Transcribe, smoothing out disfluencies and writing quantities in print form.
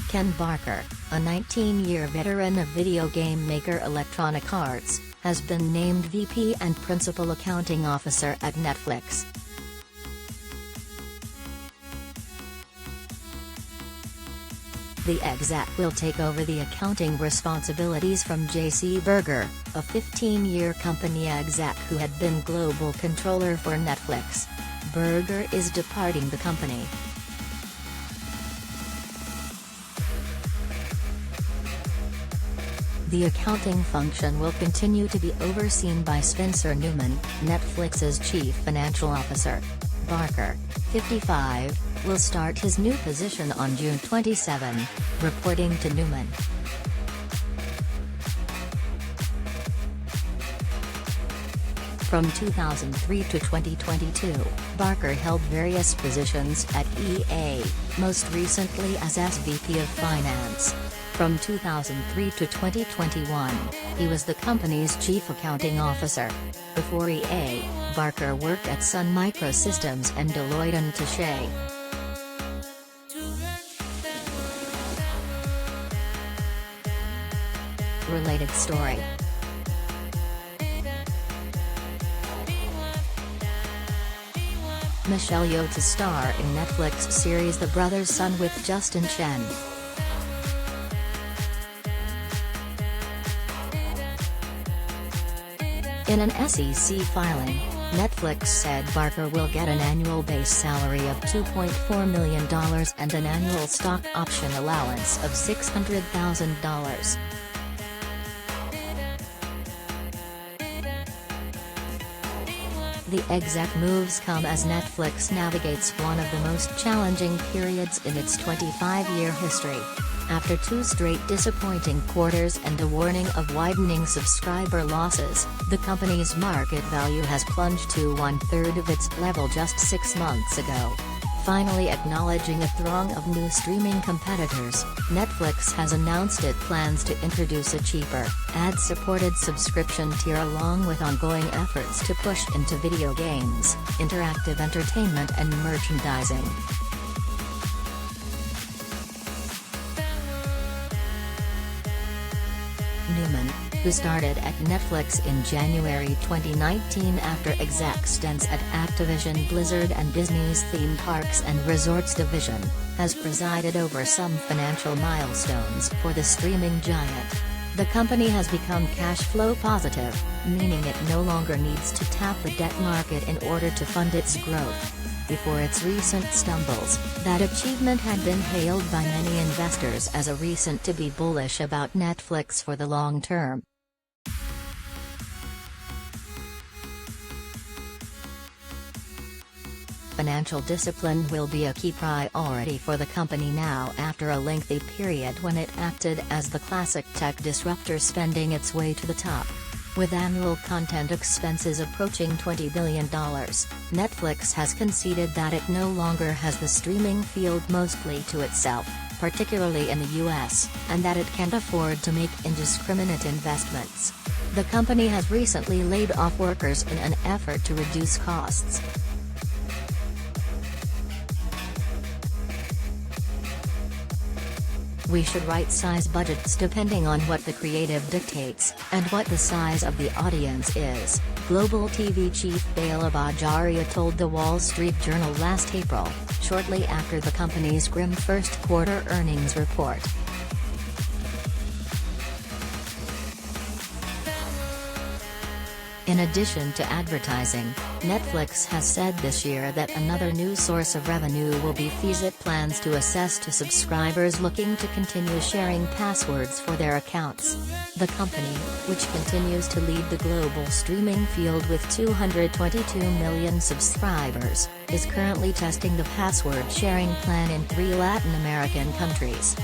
Ken Barker, a 19-year veteran of video game maker Electronic Arts, has been named VP and Principal Accounting Officer at Netflix. The exec will take over the accounting responsibilities from JC Berger, a 15-year company exec who had been global controller for Netflix. Berger is departing the company. The accounting function will continue to be overseen by Spencer Neumann, Netflix's chief financial officer. Barker, 55, will start his new position on June 27, reporting to Neumann. From 2003 to 2022, Barker held various positions at EA, most recently as SVP of Finance. From 2003 to 2021, he was the company's chief accounting officer. Before EA, Barker worked at Sun Microsystems and Deloitte & Touche. Related story. Michelle Yeoh to star in Netflix series The Brothers' Son with Justin Chen. In an SEC filing, Netflix said Barker will get an annual base salary of $2.4 million and an annual stock option allowance of $600,000. The exec moves come as Netflix navigates one of the most challenging periods in its 25-year history. After two straight disappointing quarters and a warning of widening subscriber losses, the company's market value has plunged to one-third of its level just 6 months ago. Finally acknowledging a throng of new streaming competitors, Netflix has announced it plans to introduce a cheaper, ad-supported subscription tier along with ongoing efforts to push into video games, interactive entertainment and merchandising. Neumann, who started at Netflix in January 2019 after exec stints at Activision Blizzard and Disney's theme parks and resorts division, has presided over some financial milestones for the streaming giant. The company has become cash flow positive, meaning it no longer needs to tap the debt market in order to fund its growth. Before its recent stumbles, that achievement had been hailed by many investors as a reason to be bullish about Netflix for the long term. Financial discipline will be a key priority for the company now after a lengthy period when it acted as the classic tech disruptor spending its way to the top. With annual content expenses approaching $20 billion, Netflix has conceded that it no longer has the streaming field mostly to itself, particularly in the US, and that it can't afford to make indiscriminate investments. The company has recently laid off workers in an effort to reduce costs. We should right-size budgets depending on what the creative dictates, and what the size of the audience is, Global TV chief Bela Bajaria told The Wall Street Journal last April, shortly after the company's grim first-quarter earnings report. In addition to advertising, Netflix has said this year that another new source of revenue will be fees it plans to assess to subscribers looking to continue sharing passwords for their accounts. The company, which continues to lead the global streaming field with 222 million subscribers, is currently testing the password sharing plan in 3 Latin American countries.